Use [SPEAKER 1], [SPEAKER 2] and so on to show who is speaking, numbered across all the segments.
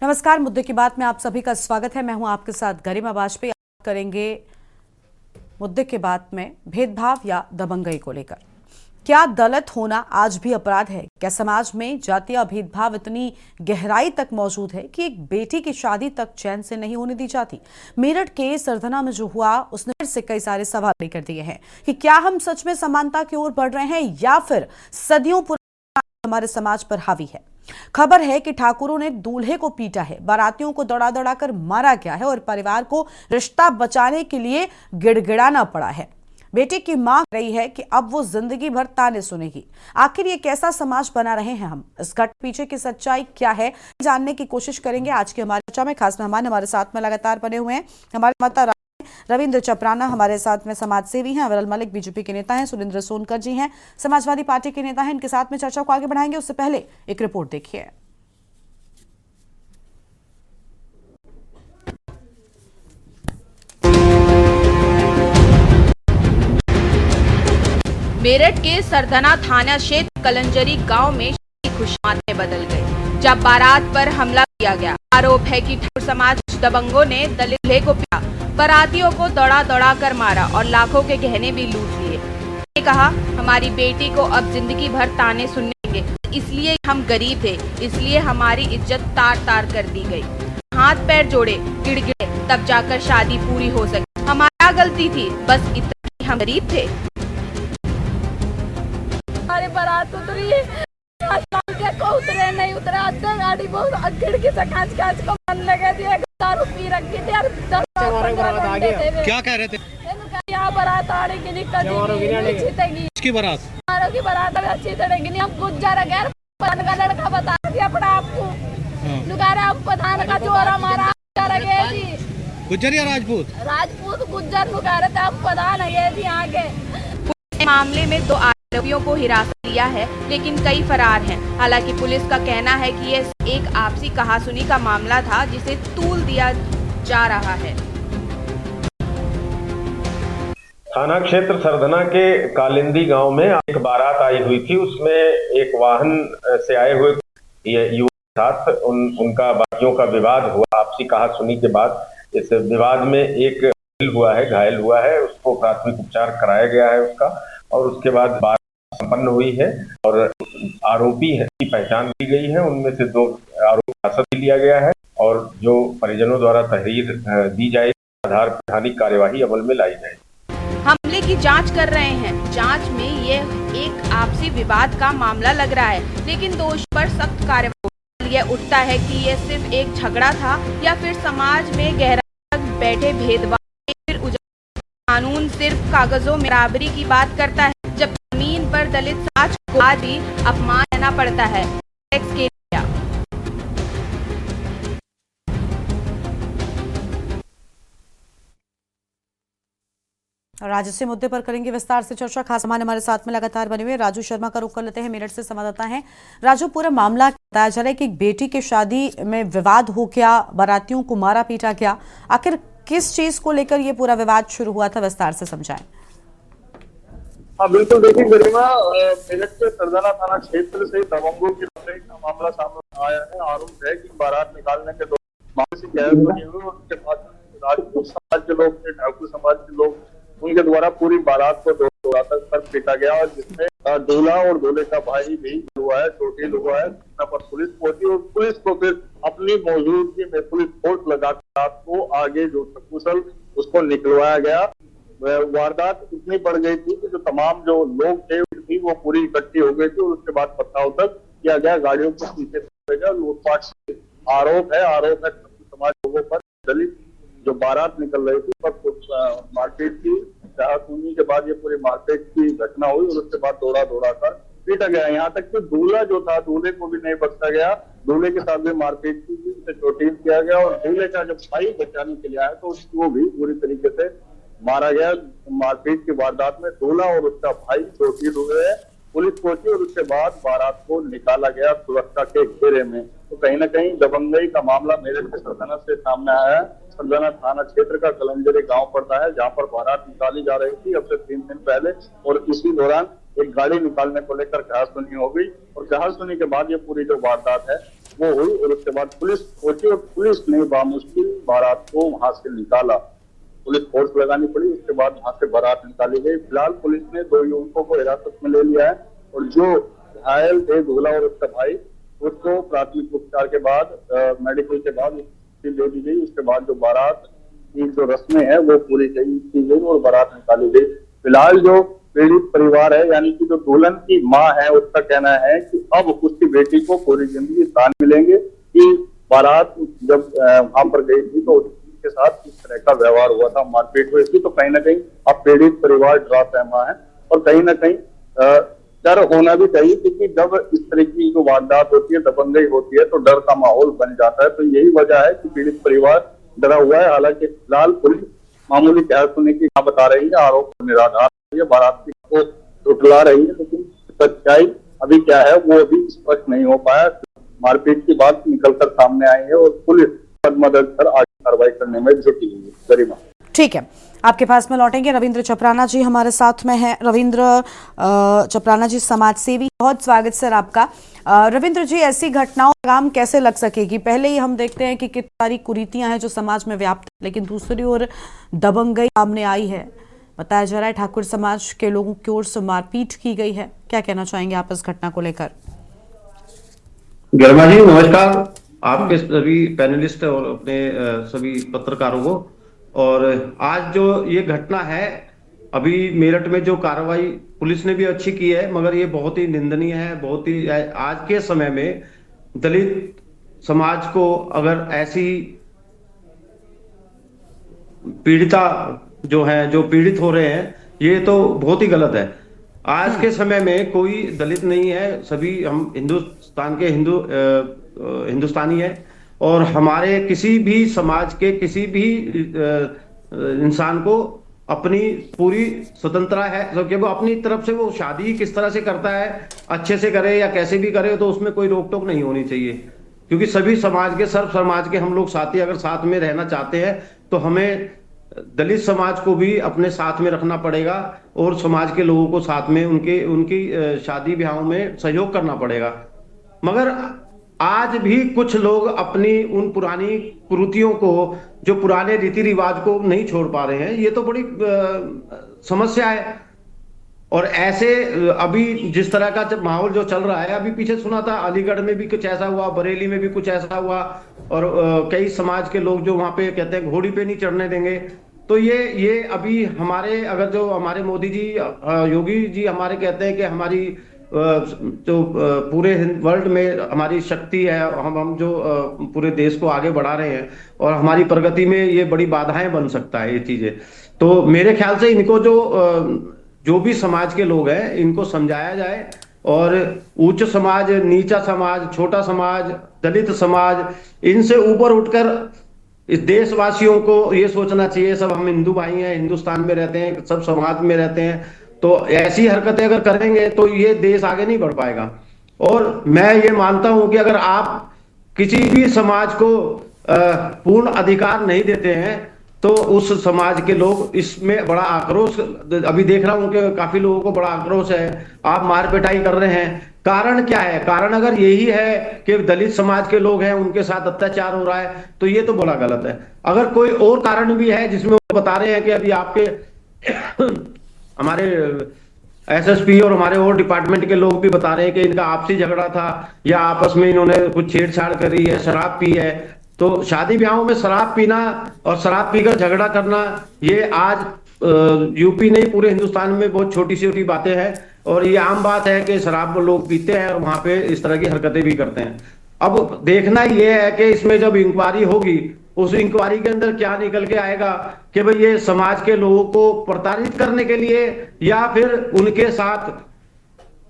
[SPEAKER 1] नमस्कार, मुद्दे की बात में आप सभी का स्वागत है। मैं हूं आपके साथ गरिमा वाजपेयी। करेंगे मुद्दे के बाद में भेदभाव या दबंगई को लेकर। क्या दलित होना आज भी अपराध है? क्या समाज में जातीय भेदभाव इतनी गहराई तक मौजूद है कि एक बेटी की शादी तक चैन से नहीं होने दी जाती? मेरठ के सरधना में जो हुआ उसने फिर से कई सारे सवाल कर दिए हैं कि क्या हम सच में समानता की ओर बढ़ रहे हैं या फिर सदियों पुराना हमारे समाज पर हावी है। खबर है कि ठाकुरों ने दूल्हे को पीटा है, बारातियों को दौड़ा दौड़ा कर मारा गया है और परिवार को रिश्ता बचाने के लिए गिड़गिड़ाना पड़ा है। बेटी की मां कह रही है कि अब वो जिंदगी भर ताने सुनेगी। आखिर ये कैसा समाज बना रहे हैं हम? इस घटना पीछे की सच्चाई क्या है, जानने की कोशिश करेंगे आज की हमारी चर्चा में। खास मेहमान हमारे साथ में लगातार बने हुए हैं। हमारे माता रविंद्र चपराना हमारे साथ में समाज सेवी हैं, अविरल मलिक बीजेपी के नेता हैं, सुरेंद्र सोनकर जी हैं समाजवादी पार्टी के नेता हैं। इनके साथ में चर्चा को आगे बढ़ाएंगे। उससे पहले एक रिपोर्ट देखिए।
[SPEAKER 2] मेरठ के सरधना थाना क्षेत्र कलंजरी गांव में खुशमात में बदल गए जब बारात पर हमला किया गया। आरोप है कि ठाकुर समाज दबंगों ने दलित दूल्हे को पीटा, बारातियों को दौड़ा दौड़ा कर मारा और लाखों के गहने भी लूट लिए। ने कहा, हमारी बेटी को अब जिंदगी भर ताने सुनेंगे, इसलिए हम गरीब थे, इसलिए हमारी इज्जत तार तार कर दी गई। हाथ पैर जोड़े, गिड़गिड़े, तब जाकर शादी पूरी हो सकी। हमारा गलती थी, बस इतना ही, हम गरीब थे।
[SPEAKER 3] हमारी बारात उतरी, को उतरे नहीं उतरे, अद्धा गाड़ी बहुत खिड़की से कांच को बंद लगा दिया। दारू पी रखी थी और 10-15 घंटे थे।
[SPEAKER 4] क्या कह रहे थे?
[SPEAKER 3] यहाँ बारात आने की दिक्कत नहीं,
[SPEAKER 4] इसकी बारात
[SPEAKER 3] हमारों की बारात अच्छी तड़ेगी नहीं। हम गुज्जर गैर प्रधान का लड़का बता दिया अपना आपको, हम प्रधान का चोर हमारा
[SPEAKER 4] गुज्जर या
[SPEAKER 3] राजपूत गुज्जर नुकारे थे, हम प्रधान है यहाँ के।
[SPEAKER 2] मामले में 2 आरोपियों को हिरासत लिया है, लेकिन कई फरार हैं। हालांकि पुलिस का कहना है कि यह एक आपसी कहासुनी का मामला था जिसे तूल दिया जा रहा है।
[SPEAKER 5] थाना क्षेत्र सरधना के कालिंदी गांव में एक बारात आई हुई थी। उसमें एक वाहन से आए हुए युवक के साथ उनका बाकियों का विवाद हुआ। आपसी कहासुनी के बाद इस विवाद में एक घायल हुआ है, उसको प्राथमिक उपचार कराया गया है उसका, और उसके बाद बारात संपन्न हुई है और आरोपी की पहचान की गई है। उनमें से 2 आरोपी हिरासत लिया गया है और जो परिजनों द्वारा तहरीर दी जाएगी, आधार पर थानी कार्यवाही अमल में लाई जाएगी।
[SPEAKER 2] हमले की जांच कर रहे हैं। जांच में यह एक आपसी विवाद का मामला लग रहा है, लेकिन दोषी पर सख्त कार्रवाई। यह उठता है कि यह सिर्फ एक झगड़ा था या फिर समाज में गहरा बैठे भेदभाव। कानून सिर्फ कागजों में बराबरी की बात करता है, जब जमीन पर दलित समाज को आज भी अपमान करना पड़ता है।
[SPEAKER 1] और आज इसी मुद्दे पर करेंगे विस्तार से चर्चा। खास मेहमान हमारे साथ में लगातार बने हुए राजू शर्मा का रुख कर लेते हैं, मेरठ से संवाददाता हैं। राजू, पूरा मामला बताया जा रहा है कि एक बेटी की शादी में विवाद हो गया, बारातियों को मारा पीटा गया। आखिर किस चीज को लेकर ये पूरा विवाद शुरू हुआ था, विस्तार से समझाएं।
[SPEAKER 6] हाँ बिल्कुल, देखिए गरिमा, मेरठ के सरधना थाना क्षेत्र से दबंगों की का मामला सामने आया है। आरोप है कि बारात निकालने के दौरान से गैर बनी हुई और उसके बाद राजपूत समाज के लोग थे, ठाकुर समाज के लोग, उनके द्वारा पूरी बारात को दौड़ा तक पीटा गया और जिसमें दूल्हा और दूल्हे का भाई भी हुआ है, चोटिल हुआ है। पर पुलिस पहुंची और पुलिस को फिर अपनी मौजूदगी में पुलिस फोर्स लगाकर रात को आगे जो सकुशल उसको निकलवाया गया। वारदात इतनी बढ़ गई थी कि जो तमाम जो लोग थे वो पूरी इकट्ठी हो गई थी और उसके बाद पथराव तक किया गया, गाड़ियों को पीछे लूटपाट आरोप है समाज लोगों पर। दलित जो बारात निकल रही थी पर मारपीट की चाहतूनी के बाद ये पूरी मारपीट की घटना हुई और उसके बाद दौड़ा कर पीटा गया। यहाँ तक कि दूल्हा जो था, दूल्हे को भी नहीं बख्शा गया, दूल्हे के साथ भी मारपीट की, उसे चोटिल किया गया और दूल्हे का जब भाई बचाने के लिए आया तो उसको भी पूरी तरीके से मारा गया। मारपीट की वारदात में दूल्हा और उसका भाई चोटिल हुए। पुलिस पहुंची और उसके बाद बारात को निकाला गया सुरक्षा के घेरे में। तो कहीं ना कहीं दबंगई का मामला मेरठ के सरधना से सामने आया है। सरधना थाना क्षेत्र का कलंजरी गांव पड़ता है, जहां पर बारात निकाली जा रही थी अब से 3 दिन पहले, और इसी दौरान एक गाड़ी निकालने को लेकर कहासुनी हो गई और कहासुनी के बाद ये पूरी जो वारदात है वो हुई और उसके बाद पुलिस पहुंची और पुलिस ने बामुश्किल बारात को वहां से निकाला। पुलिस फोर्स लगानी पड़ी, उसके बाद वहां से बारात निकाली गई। फिलहाल पुलिस ने 2 युवकों को हिरासत में ले लिया है और जो घायल थे दूल्हा और उसका भाई उसको प्राथमिक उपचार के बाद मेडिकल के बाद दे दी गई। उसके बाद जो बारात की जो रस्में है वो पूरी की गई और बारात निकाली गई। फिलहाल जो पीड़ित परिवार है यानी कि जो दुल्हन की माँ है उसका कहना है कि अब उसकी बेटी को पूरी जिंदगी दान मिलेंगे कि बारात जब वहां पर गई थी तो के साथ इस तरह का व्यवहार हुआ था, मारपीट हुई थी। तो कहीं ना कहीं अब पीड़ित परिवार डरा सहमा है और कहीं ना कहीं डर होना भी चाहिए, क्योंकि जब इस तरह की जो वारदात होती है, दबंगई होती है तो डर का माहौल बन जाता है। तो यही वजह है कि पीड़ित परिवार डरा हुआ है। हालांकि फिलहाल पुलिस मामूली कहासुनी की बता रही है, आरोप निराधार है, बारात को झुठला रही है, लेकिन सच्चाई अभी क्या है वो अभी स्पष्ट नहीं हो पाया। मारपीट की बात निकलकर सामने आई है और पुलिस मदद कर आगे कार्रवाई करने में जुटी हुई है। गरिमा,
[SPEAKER 1] ठीक है, आपके पास में लौटेंगे। रविंद्र चपराना जी हमारे साथ में हैं। रविंद्र चपराना जी समाज सेवी, बहुत स्वागत सर आपका। रविंद्र जी, ऐसी घटनाओं का काम कैसे लग सकेगी? पहले ही हम देखते हैं कि कितनी सारी कुरीतियां हैं जो समाज में व्याप्त है, लेकिन दूसरी ओर दबंगई सामने आई है। बताया जा रहा है ठाकुर समाज के लोगों की ओर से मारपीट की गई है। क्या कहना चाहेंगे आप इस घटना को लेकर?
[SPEAKER 7] गरिमा जी नमस्कार, आपके सभी पैनलिस्ट और अपने सभी पत्रकारों को। और आज जो ये घटना है, अभी मेरठ में जो कार्रवाई पुलिस ने भी अच्छी की है, मगर ये बहुत ही निंदनीय है। बहुत ही आज के समय में दलित समाज को अगर ऐसी पीड़िता जो है, जो पीड़ित हो रहे हैं, ये तो बहुत ही गलत है। आज के समय में कोई दलित नहीं है, सभी हम हिंदुस्तान के हिंदुस्तानी है और हमारे किसी भी समाज के किसी भी इंसान को अपनी पूरी स्वतंत्रता है, क्योंकि वो अपनी तरफ से वो शादी किस तरह से करता है, अच्छे से करे या कैसे भी करे, तो उसमें कोई रोक टोक नहीं होनी चाहिए। क्योंकि सभी समाज के, सर्व समाज के हम लोग साथी अगर साथ में रहना चाहते हैं तो हमें दलित समाज को भी अपने साथ में रखना पड़ेगा और समाज के लोगों को साथ में उनकी शादी ब्याहों में सहयोग करना पड़ेगा। मगर आज भी कुछ लोग अपनी उन पुरानी कुरीतियों को, जो पुराने रीति रिवाज को नहीं छोड़ पा रहे हैं। ये तो बड़ी समस्या है। और ऐसे अभी जिस तरह का जब माहौल जो चल रहा है, अभी पीछे सुना था अलीगढ़ में भी कुछ ऐसा हुआ, बरेली में भी कुछ ऐसा हुआ और कई समाज के लोग जो वहां पे कहते हैं घोड़ी पे नहीं चढ़ने देंगे। तो ये अभी हमारे, अगर जो हमारे मोदी जी, योगी जी हमारे कहते हैं कि हमारी जो पूरे वर्ल्ड में हमारी शक्ति है, हम जो पूरे देश को आगे बढ़ा रहे हैं और हमारी प्रगति में ये बड़ी बाधाएं बन सकता है ये चीजें। तो मेरे ख्याल से इनको जो भी समाज के लोग हैं इनको समझाया जाए और उच्च समाज, नीचा समाज, छोटा समाज, दलित समाज, इनसे ऊपर उठकर इस देशवासियों को ये सोचना चाहिए, सब हम हिंदू भाई हैं, हिंदुस्तान में रहते हैं, सब समाज में रहते हैं। तो ऐसी हरकतें अगर करेंगे तो ये देश आगे नहीं बढ़ पाएगा। और मैं ये मानता हूं कि अगर आप किसी भी समाज को पूर्ण अधिकार नहीं देते हैं तो उस समाज के लोग इसमें बड़ा आक्रोश, अभी देख रहा हूं कि काफी लोगों को बड़ा आक्रोश है, आप मार पिटाई कर रहे हैं। कारण क्या है? कारण अगर यही है कि दलित समाज के लोग हैं, उनके साथ अत्याचार हो रहा है, तो ये तो बड़ा गलत है। अगर कोई और कारण भी है जिसमें वो बता रहे हैं कि अभी आपके हमारे एसएसपी और हमारे और डिपार्टमेंट के लोग भी बता रहे हैं कि इनका आपसी झगड़ा था या आपस में इन्होंने कुछ छेड़छाड़ करी है, शराब पी है। तो शादी ब्याहों में शराब पीना और शराब पीकर झगड़ा करना, ये आज यूपी नहीं पूरे हिंदुस्तान में बहुत छोटी छोटी बातें हैं और ये आम बात है कि शराब लोग पीते हैं और वहां पे इस तरह की हरकतें भी करते हैं। अब देखना ये है कि इसमें जब इंक्वायरी होगी, उस इंक्वायरी के अंदर क्या निकल के आएगा कि भाई ये समाज के लोगों को प्रताड़ित करने के लिए या फिर उनके साथ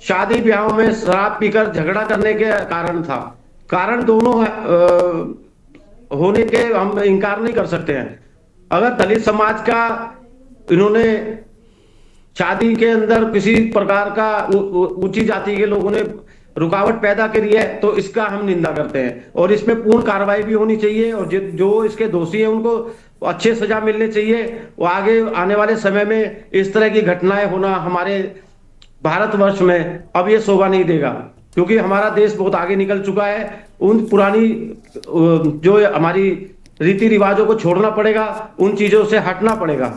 [SPEAKER 7] शादी ब्याहों में शराब पीकर झगड़ा करने के कारण था। कारण दोनों होने के हम इंकार नहीं कर सकते हैं। अगर दलित समाज का इन्होंने शादी के अंदर किसी प्रकार का ऊंची जाति के लोगों ने रुकावट पैदा करी है तो इसका हम निंदा करते हैं और इसमें पूर्ण कार्रवाई भी होनी चाहिए और जो इसके दोषी हैं उनको अच्छे सजा मिलनी चाहिए। वो आगे आने वाले समय में इस तरह की घटनाएं होना हमारे भारतवर्ष में अब ये शोभा नहीं देगा, क्योंकि हमारा देश बहुत आगे निकल चुका है। उन पुरानी जो हमारी रीति रिवाजों को छोड़ना पड़ेगा, उन चीजों से हटना पड़ेगा।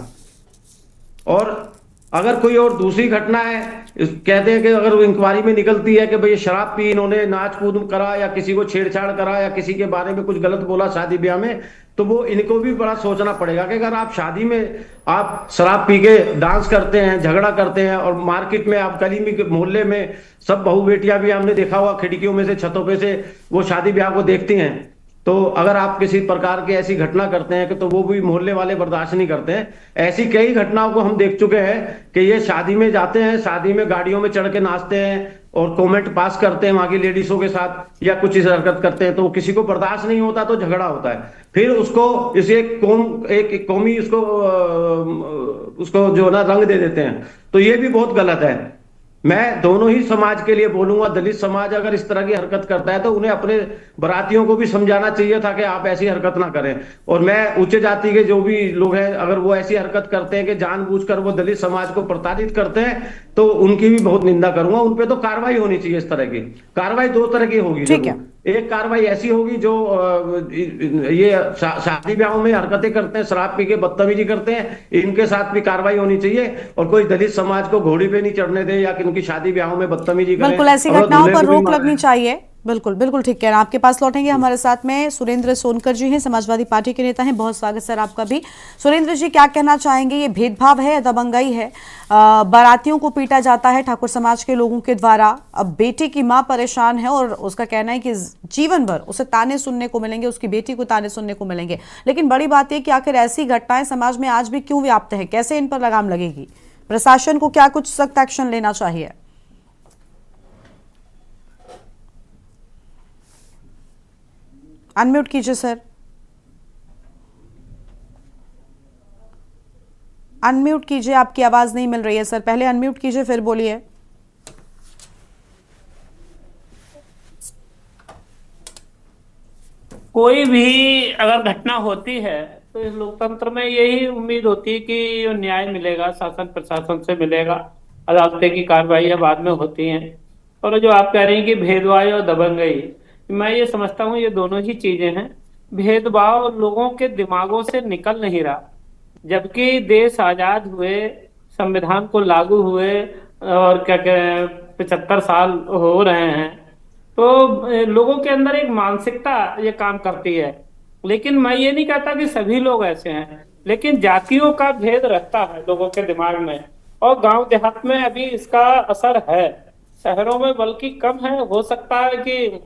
[SPEAKER 7] और अगर कोई और दूसरी घटना है, कहते हैं कि अगर इंक्वायरी में निकलती है कि भाई शराब पी, इन्होंने नाच कूद करा या किसी को छेड़छाड़ करा या किसी के बारे में कुछ गलत बोला शादी ब्याह में, तो वो इनको भी बड़ा सोचना पड़ेगा कि अगर आप शादी में आप शराब पी के डांस करते हैं, झगड़ा करते हैं, और मार्केट में आप गली में मोहल्ले में सब बहू बेटियां भी हमने देखा हुआ खिड़कियों में से छतों पे से वो शादी ब्याह को देखती हैं, तो अगर आप किसी प्रकार की ऐसी घटना करते हैं कि तो वो भी मोहल्ले वाले बर्दाश्त नहीं करते हैं। ऐसी कई घटनाओं को हम देख चुके हैं कि ये शादी में जाते हैं, शादी में गाड़ियों में चढ़ के नाचते हैं और कमेंट पास करते हैं वहां की लेडीजों के साथ या कुछ इस हरकत करते हैं, तो किसी को बर्दाश्त नहीं होता तो झगड़ा होता है। फिर उसको इसे एक कौमी उसको जो ना रंग दे देते हैं, तो ये भी बहुत गलत है। मैं दोनों ही समाज के लिए बोलूंगा, दलित समाज अगर इस तरह की हरकत करता है तो उन्हें अपने बरातियों को भी समझाना चाहिए था कि आप ऐसी हरकत ना करें। और मैं उच्च जाति के जो भी लोग हैं, अगर वो ऐसी हरकत करते हैं कि जानबूझकर वो दलित समाज को प्रताड़ित करते हैं, तो उनकी भी बहुत निंदा करूंगा। उन पे तो कार्रवाई होनी चाहिए। इस तरह की कार्रवाई दो तरह की होगी।
[SPEAKER 1] ठीक है।
[SPEAKER 7] एक कार्रवाई ऐसी होगी जो ये शादी ब्याहों में हरकतें करते हैं, शराब पी के बदतमीजी करते हैं, इनके साथ भी कार्रवाई होनी चाहिए। और कोई दलित समाज को घोड़ी पे नहीं चढ़ने दे या उनकी शादी ब्याहों में बदतमीजी करें।
[SPEAKER 1] बिल्कुल, ऐसी घटनाओं पर रोक लगनी चाहिए। बिल्कुल बिल्कुल ठीक है। आपके पास लौटेंगे। हमारे साथ में सुरेंद्र सोनकर जी हैं, समाजवादी पार्टी के नेता हैं। बहुत स्वागत सर आपका भी। सुरेंद्र जी, क्या कहना चाहेंगे? ये भेदभाव है या दबंगई है? बारातियों को पीटा जाता है ठाकुर समाज के लोगों के द्वारा। अब बेटी की मां परेशान है और उसका कहना है कि जीवन भर उसे ताने सुनने को मिलेंगे, उसकी बेटी को ताने सुनने को मिलेंगे। लेकिन बड़ी बात यह कि आखिर ऐसी घटनाएं समाज में आज भी क्यों व्याप्त है? कैसे इन पर लगाम लगेगी? प्रशासन को क्या कुछ सख्त एक्शन लेना चाहिए? अनम्यूट कीजिए सर, अनम्यूट कीजिए। आपकी आवाज नहीं मिल रही है सर, पहले अनम्यूट कीजिए फिर बोलिए।
[SPEAKER 8] कोई भी अगर घटना होती है तो इस लोकतंत्र में यही उम्मीद होती है कि न्याय मिलेगा, शासन प्रशासन से मिलेगा, अदालतें की कार्रवाई बाद में होती हैं। और जो आप कह रही हैं कि भेदभाव और दबंगई, मैं ये समझता हूँ ये दोनों ही चीजें हैं। भेदभाव लोगों के दिमागों से निकल नहीं रहा, जबकि देश आजाद हुए, संविधान को लागू हुए और क्या 75 साल हो रहे हैं, तो लोगों के अंदर एक मानसिकता ये काम करती है। लेकिन मैं ये नहीं कहता कि सभी लोग ऐसे हैं, लेकिन जातियों का भेद रहता है लोगों के दिमाग में, और गांव देहात में अभी इसका असर है, शहरों में बल्कि कम है। हो सकता है कि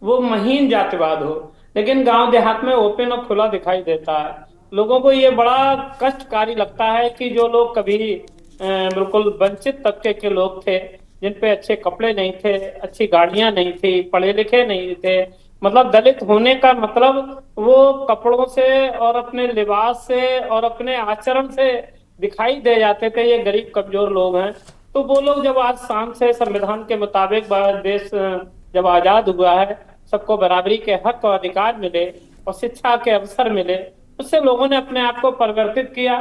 [SPEAKER 8] वो महीन जातिवाद हो, लेकिन गांव देहात में ओपन और खुला दिखाई देता है। लोगों को ये बड़ा कष्टकारी लगता है कि जो लोग कभी बिल्कुल वंचित तबके के लोग थे, जिन पे अच्छे कपड़े नहीं थे, अच्छी गाड़ियां नहीं थी, पढ़े लिखे नहीं थे, मतलब दलित होने का मतलब वो कपड़ों से और अपने लिबास से और अपने आचरण से दिखाई दे जाते थे, ये गरीब कमजोर लोग हैं। तो वो लोग जब आज शान से संविधान के मुताबिक देश जब आजाद हुआ है, सबको बराबरी के हक और अधिकार मिले और शिक्षा के अवसर मिले, उससे लोगों ने अपने आप को परिवर्तित किया।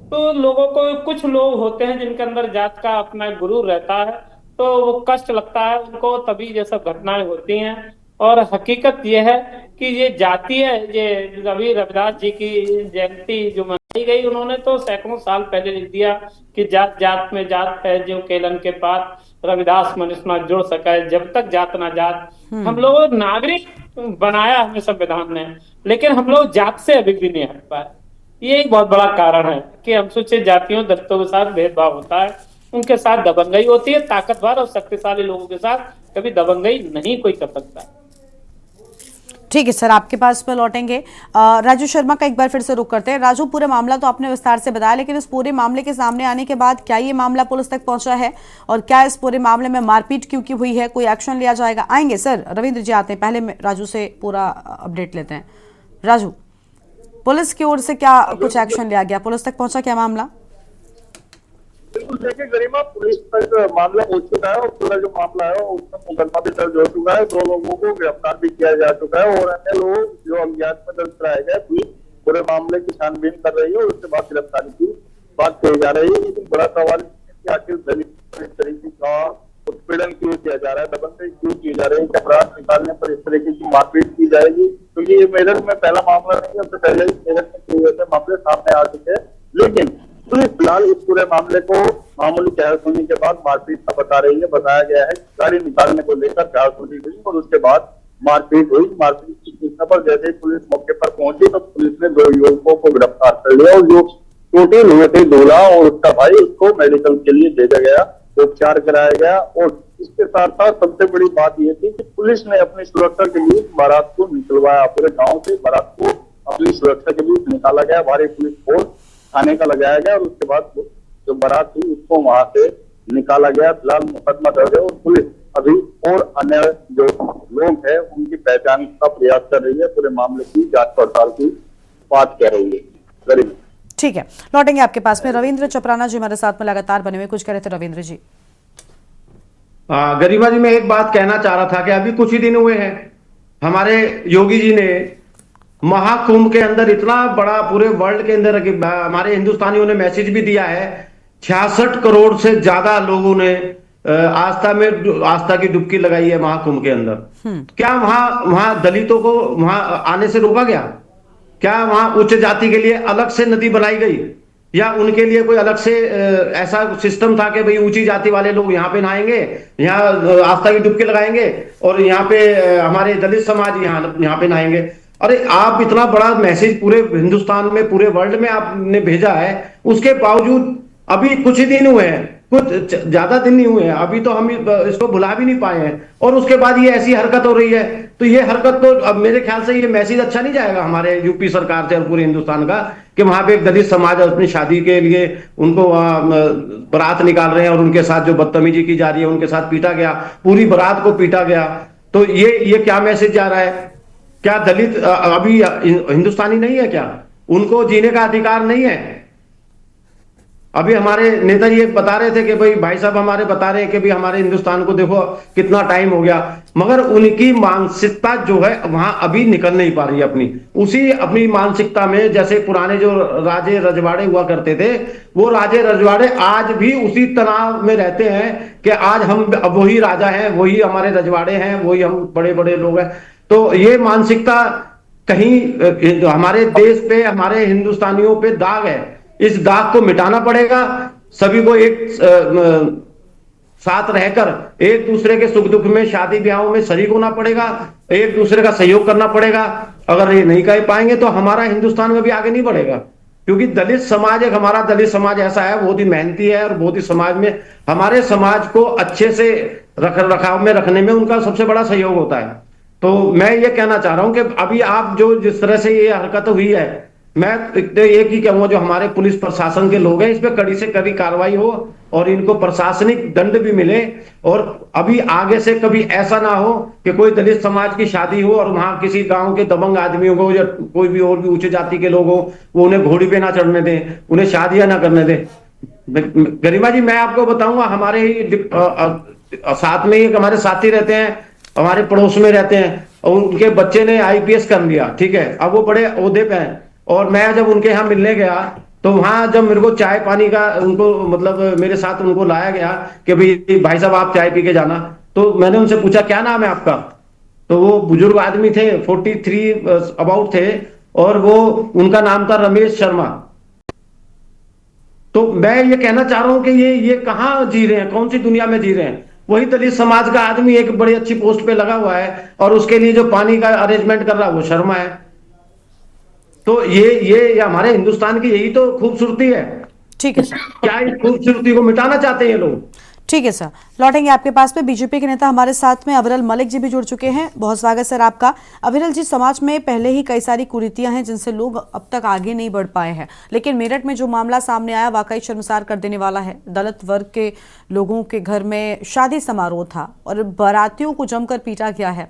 [SPEAKER 8] तो लोगों को, कुछ लोग होते हैं जिनके अंदर जात का अपना गुरूर रहता है, तो वो कष्ट लगता है उनको, तभी ये सब घटनाएं होती हैं। और हकीकत यह है कि ये जातीय, ये रवि रविदास जी की जयंती जो मनाई गई, उन्होंने तो सैकड़ों साल पहले लिख दिया कि जात जात में जात है जो केलन के पात, रविदास मनुष्य ना जुड़ सका जब तक जात ना जात। हम लोग नागरिक बनाया हमें संविधान ने, लेकिन हम लोग जात से अभी भी नहीं हट पाए। ये एक बहुत बड़ा कारण है कि अनुसूचित जातियों दलितों के साथ भेदभाव होता है, उनके साथ दबंगई होती है। ताकतवर और शक्तिशाली लोगों के साथ कभी दबंगई नहीं कोई कर सकता।
[SPEAKER 1] ठीक है सर, आपके पास पर लौटेंगे। राजू शर्मा का एक बार फिर से रुख करते हैं। राजू, पूरा मामला तो आपने विस्तार से बताया, लेकिन इस पूरे मामले के सामने आने के बाद क्या ये मामला पुलिस तक पहुंचा है और क्या इस पूरे मामले में मारपीट क्यों की हुई है, कोई एक्शन लिया जाएगा? आएंगे सर, रविंद्र जी आते हैं, पहले राजू से पूरा अपडेट लेते हैं। राजू, पुलिस की ओर से क्या कुछ एक्शन लिया गया, पुलिस तक पहुंचा क्या मामला?
[SPEAKER 6] बिल्कुल, देखिए गरिमा, पुलिस तक मामला पहुंच चुका है और पूरा जो मामला है उसमें मुकदमा भी दर्ज हो चुका है, 2 लोगों को गिरफ्तार भी किया जा चुका है और अन्य लोग जो अज्ञात में दर्ज कराए गए, पुलिस पूरे मामले की छानबीन कर रही है और उसके बाद गिरफ्तारी की बात कही जा रही है। लेकिन बड़ा सवाल आखिर दलित पर इस तरीके का उत्पीड़न क्यों किया जा रहा है, दबंगई क्यों की जा रही है, अपराध निकालने पर इस तरीके की मारपीट की जाएगी। क्योंकि ये मेरठ में पहला मामला नहीं है, उससे पहले ही मेरठ में कई ऐसे मामले सामने आ चुके हैं, लेकिन पुलिस फिलहाल इस पूरे मामले को मामूली तहस-नशी के बाद मारपीट का बता रही है। बताया गया है गाड़ी निकालने को लेकर तहस-नशी हुई और उसके बाद मारपीट हुई। मारपीट की सूचना पर जैसे ही पुलिस मौके पर पहुंची तो पुलिस ने 2 युवकों को गिरफ्तार कर लिया और जो चोटिल हुए थे दूल्हा और उसका भाई, उसको मेडिकल के लिए भेजा गया, उपचार कराया गया। और इसके साथ साथ सबसे बड़ी बात यह थी कि पुलिस ने अपनी सुरक्षा के लिए बारात को निकलवाया, पूरे गाँव से बारात को अपनी सुरक्षा के लिए निकाला गया, भारी पुलिस फोर्स थाने का लगाया गया और उसके बाद जो बारात थी उसको वहां से निकाला गया। फिलहाल मुकदमा दर्ज है और पुलिस अभी और अन्य जो लोग हैं उनकी पहचान का प्रयास कर रही है, पूरे मामले की जांच पड़ताल की बात कर रही है। गरीब
[SPEAKER 1] ठीक है, लौटेंगे आपके पास में। रविंद्र चपराना जी हमारे साथ में लगातार बने हुए, कुछ कह रहे थे रविंद्र जी।
[SPEAKER 7] गरिमा जी, मैं एक बात कहना चाह रहा था कि अभी कुछ ही दिन हुए हैं हमारे योगी जी ने महाकुंभ के अंदर इतना बड़ा पूरे वर्ल्ड के अंदर हमारे हिंदुस्तानियों ने मैसेज भी दिया है। 66 करोड़ से ज्यादा लोगों ने आस्था की डुबकी लगाई है महाकुंभ के अंदर। क्या वहां दलितों को वहां आने से रोका गया? क्या वहां उच्च जाति के लिए अलग से नदी बनाई गई या उनके लिए कोई अलग से ऐसा सिस्टम था कि भाई ऊंची जाति वाले लोग यहाँ पे नहाएंगे, यहाँ आस्था की डुबकी लगाएंगे और यहाँ पे हमारे दलित समाज यहाँ पे नहाएंगे? अरे आप इतना बड़ा मैसेज पूरे हिंदुस्तान में, पूरे वर्ल्ड में आपने भेजा है, उसके बावजूद अभी कुछ ही दिन हुए हैं, कुछ ज्यादा दिन नहीं हुए हैं, अभी तो हम इसको भुला भी नहीं पाए हैं और उसके बाद ये ऐसी हरकत हो रही है। तो ये हरकत तो अब मेरे ख्याल से ये मैसेज अच्छा नहीं जाएगा हमारे यूपी सरकार से और पूरे हिंदुस्तान का कि वहां पे एक दलित समाज अपनी शादी के लिए उनको बारात निकाल रहे हैं और उनके साथ जो बदतमीजी की जा रही है, उनके साथ पीटा गया, पूरी बारात को पीटा गया। तो ये क्या मैसेज जा रहा है? क्या दलित अभी हिंदुस्तानी नहीं है? क्या उनको जीने का अधिकार नहीं है? अभी हमारे नेताजी एक बता रहे थे कि भाई साहब हमारे बता रहे हैं कि भाई हमारे हिंदुस्तान को देखो कितना टाइम हो गया, मगर उनकी मानसिकता जो है वहां अभी निकल नहीं पा रही है उसी अपनी मानसिकता में। जैसे पुराने जो राजे रजवाड़े हुआ करते थे, वो राजे रजवाड़े आज भी उसी तनाव में रहते हैं कि आज हम वही राजा हैं, वही हमारे रजवाड़े हैं, वही हम बड़े बड़े लोग हैं। तो ये मानसिकता कहीं हमारे देश पे, हमारे हिंदुस्तानियों पे दाग है। इस दाग को मिटाना पड़ेगा। सभी को एक साथ रहकर एक दूसरे के सुख दुख में, शादी ब्याहों में शरीक होना पड़ेगा, एक दूसरे का सहयोग करना पड़ेगा। अगर ये नहीं कर पाएंगे तो हमारा हिंदुस्तान में भी आगे नहीं बढ़ेगा। क्योंकि दलित समाज हमारा दलित समाज ऐसा है, बहुत ही मेहनती है और बहुत ही समाज में हमारे समाज को अच्छे से रखाव में रखने में उनका सबसे बड़ा सहयोग होता है। तो मैं ये कहना चाह रहा हूं कि अभी आप जो जिस तरह से ये हरकत हुई है, मैं एक ही कहूंगा जो हमारे पुलिस प्रशासन के लोग हैं इस पे कड़ी से कड़ी कार्रवाई हो और इनको प्रशासनिक दंड भी मिले। और अभी आगे से कभी ऐसा ना हो कि कोई दलित समाज की शादी हो और वहां किसी गांव के दबंग आदमियों को या कोई भी और भी उच्च जाति के लोग हो, वो उन्हें घोड़ी पे ना चढ़ने दें, उन्हें शादियां ना करने दें। गरिमा जी, मैं आपको बताऊंगा, हमारे ही साथ में एक हमारे साथी रहते हैं, हमारे पड़ोस में रहते हैं, और उनके बच्चे ने IPS कर लिया, ठीक है, अब वो बड़े ओहदे पे हैं। और मैं जब उनके यहाँ मिलने गया तो वहां जब मेरे को चाय पानी का उनको मतलब मेरे साथ उनको लाया गया कि भाई साहब आप चाय पी के जाना, तो मैंने उनसे पूछा क्या नाम है आपका? तो वो बुजुर्ग आदमी थे, 43 अबाउट थे, और वो उनका नाम था रमेश शर्मा। तो मैं ये कहना चाह रहा हूं कि ये कहाँ जी रहे हैं, कौन सी दुनिया में जी रहे हैं? वही दलित समाज का आदमी एक बड़ी अच्छी पोस्ट पे लगा हुआ है और उसके लिए जो पानी का अरेंजमेंट कर रहा है वो शर्मा है। तो ये हमारे हिंदुस्तान की यही तो खूबसूरती है।
[SPEAKER 1] ठीक है सर,
[SPEAKER 7] क्या इस खूबसूरती को मिटाना चाहते हैं ये लोग?
[SPEAKER 1] ठीक है सर, लौटेंगे आपके पास में। बीजेपी के नेता हमारे साथ में अविरल मलिक जी भी जुड़ चुके हैं, बहुत स्वागत सर आपका। अविरल जी, समाज में पहले ही कई सारी कुरीतियां हैं जिनसे लोग अब तक आगे नहीं बढ़ पाए हैं, लेकिन मेरठ में जो मामला सामने आया वाकई शर्मसार कर देने वाला है। दलित वर्ग के लोगों के घर में शादी समारोह था और बारातियों को जमकर पीटा गया है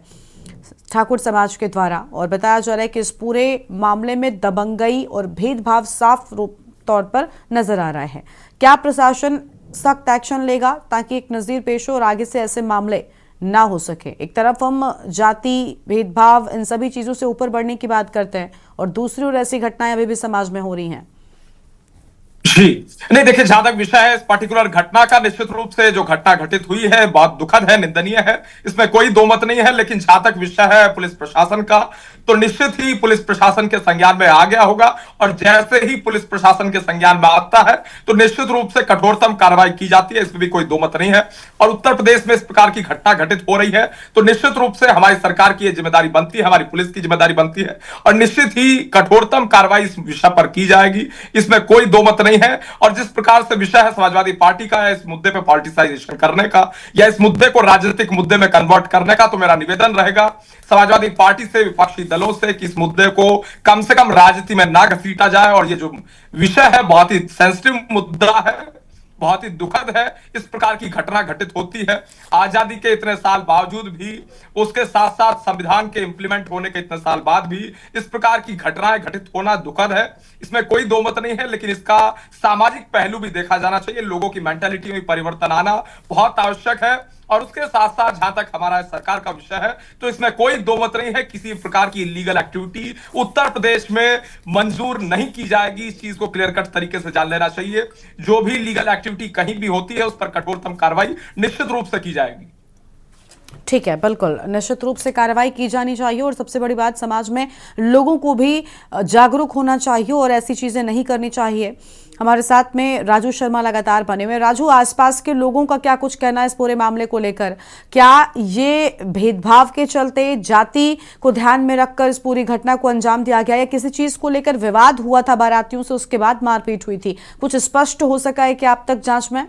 [SPEAKER 1] ठाकुर समाज के द्वारा, और बताया जा रहा है कि इस पूरे मामले में दबंगई और भेदभाव साफ रूप तौर पर नजर आ रहा है। क्या प्रशासन सख्त एक्शन लेगा ताकि एक नज़ीर पेश हो और आगे से ऐसे मामले ना हो सके? एक तरफ हम जाति, भेदभाव, इन सभी चीजों से ऊपर बढ़ने की बात करते हैं और दूसरी ओर ऐसी घटनाएं अभी भी समाज में हो रही हैं।
[SPEAKER 9] जी नहीं, देखिए जहां तक विषय है इस पर्टिकुलर घटना का, निश्चित रूप से जो घटना घटित हुई है बहुत दुखद है, निंदनीय है, इसमें कोई दो मत नहीं है। लेकिन जहां तक विषय है पुलिस प्रशासन का, तो निश्चित ही पुलिस प्रशासन के संज्ञान में आ गया होगा, और जैसे ही पुलिस प्रशासन के संज्ञान में आता है तो निश्चित रूप से कठोरतम कार्रवाई की जाती है, इसमें भी कोई दो मत नहीं है। और उत्तर प्रदेश में इस प्रकार की घटना घटित हो रही है तो निश्चित रूप से हमारी सरकार की यह जिम्मेदारी बनती है, हमारी पुलिस की जिम्मेदारी बनती है, और निश्चित ही कठोरतम कार्रवाई इस विषय पर की जाएगी, इसमें कोई दो मत नहीं है। और जिस प्रकार से विषय है समाजवादी पार्टी का है इस मुद्दे पे पॉलिटिसाइजेशन करने का या इस मुद्दे को राजनीतिक मुद्दे में कन्वर्ट करने का, तो मेरा निवेदन रहेगा समाजवादी पार्टी से, विपक्षी दलों से कि इस मुद्दे को कम से कम राजनीति में ना घसीटा जाए। और ये जो विषय है बहुत ही सेंसिटिव मुद्दा है, बहुत ही दुखद है, इस प्रकार की घटना घटित होती है आजादी के इतने साल बावजूद भी, उसके साथ साथ संविधान के इंप्लीमेंट होने के इतने साल बाद भी इस प्रकार की घटनाएं घटित होना दुखद है, इसमें कोई दो मत नहीं है। लेकिन इसका सामाजिक पहलू भी देखा जाना चाहिए, लोगों की मेंटालिटी में परिवर्तन आना बहुत आवश्यक है। और उसके साथ साथ जहां तक हमारा सरकार का विषय है तो इसमें कोई दो मत नहीं है, किसी प्रकार की इलीगल एक्टिविटी उत्तर प्रदेश में मंजूर नहीं की जाएगी, इस चीज को क्लियर कट तरीके से जान लेना चाहिए। जो भी लीगल एक्टिविटी कहीं भी होती है उस पर कठोरतम कार्रवाई निश्चित रूप से की जाएगी।
[SPEAKER 1] ठीक है, बिल्कुल निश्चित रूप से कार्रवाई की जानी चाहिए, और सबसे बड़ी बात समाज में लोगों को भी जागरूक होना चाहिए और ऐसी चीजें नहीं करनी चाहिए। हमारे साथ में राजू शर्मा लगातार बने हुए। राजू, आसपास के लोगों का क्या कुछ कहना है इस पूरे मामले को लेकर? क्या ये भेदभाव के चलते जाति को ध्यान में रखकर इस पूरी घटना को अंजाम दिया गया, या किसी चीज को लेकर विवाद हुआ था बारातियों से, उसके बाद मारपीट हुई थी? कुछ स्पष्ट हो सका है कि आप तक जांच में?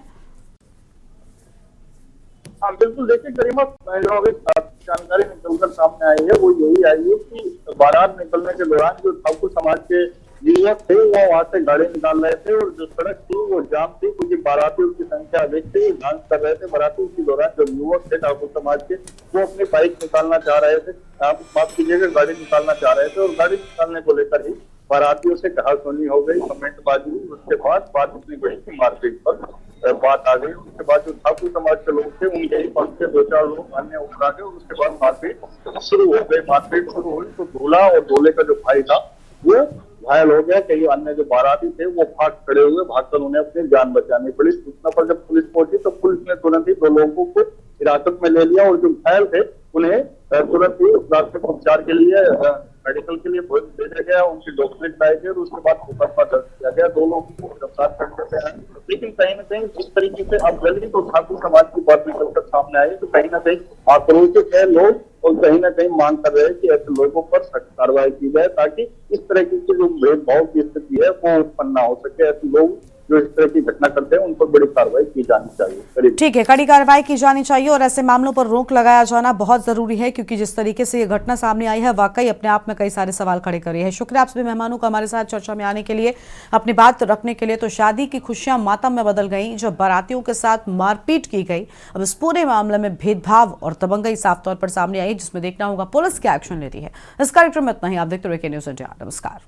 [SPEAKER 6] हाँ बिल्कुल, देखिए गरिमा, जो अभी जानकारी निकलकर सामने आई है वो यही आई है कि बारात निकलने के दौरान जो ठाकुर समाज के युवक थे वो वहां से गाड़ी निकाल रहे थे, और जो सड़क थी वो जाम थी क्योंकि बारातियों की संख्या अधिक थी, डांस कर रहे थे। बारातियों के दौरान जो युवक थे ठाकुर समाज के वो अपनी बाइक निकालना चाह रहे थे, आप माफ कीजिएगा, गाड़ी निकालना चाह रहे थे, और गाड़ी निकालने को लेकर ही बारातियों से कहासुनी हो गई, कमेंटबाजी हुई। उसके बाद बात इतनी बड़ी कि मारपीट पर बात आ गई। उसके बाद जो ठाकुर समाज के लोग थे उनके ही पक्ष के 2-4 लोग अन्य उठा गए, उसके बाद मारपीट शुरू हो गई। मारपीट शुरू हुई तो दूल्हा और दूल्हे का जो भाई था वो घायल हो गया। कई अन्य जो बाराती थे वो भाग खड़े हुए, भागकर उन्हें अपनी जान बचानी पड़ी। सूचना पर जब पुलिस पहुंची तो पुलिस ने तुरंत ही 2 लोगों को हिरासत में ले लिया, और जो घायल थे उन्हें तुरंत ही प्राथमिक उपचार के लिए मेडिकल के लिए भेजा गया, उनकी डॉक्टरी कराई गई, और उसके बाद मुकदमा दर्ज किया गया। 2 लोगों को गिरफ्तार कर लिया गया। लेकिन कहीं न कहीं जिस तरीके से अब जल्दी तो ठाकुर समाज की बात निकलकर सामने आई तो कहीं न कहीं आक्रोशित है लोग, और कहीं न कहीं मांग कर रहे हैं कि ऐसे लोगों पर सख्त कार्रवाई की जाए ताकि इस तरह की जो भेदभाव की स्थिति है वो उत्पन्न न हो सके। ऐसे लोग जो इस तरह की घटना करते हैं उन पर बड़ी कार्रवाई की जानी चाहिए।
[SPEAKER 1] ठीक है, कड़ी कार्रवाई की जानी चाहिए और ऐसे मामलों पर रोक लगाया जाना बहुत जरूरी है, क्योंकि जिस तरीके से ये घटना सामने आई है वाकई अपने आप में कई सारे सवाल खड़े कर रही है। शुक्रिया आप सभी मेहमानों का हमारे साथ चर्चा में आने के लिए, अपनी बात रखने के लिए। तो शादी की खुशियां मातम में बदल गई जब बारातियों के साथ मारपीट की गई। अब इस पूरे मामले में भेदभाव और दबंगई साफ तौर पर सामने आई, जिसमें देखना होगा पुलिस क्या एक्शन लेती है। इस कार्यक्रम में इतना ही। आप देखते रहिए के न्यूज़ इंडिया। नमस्कार।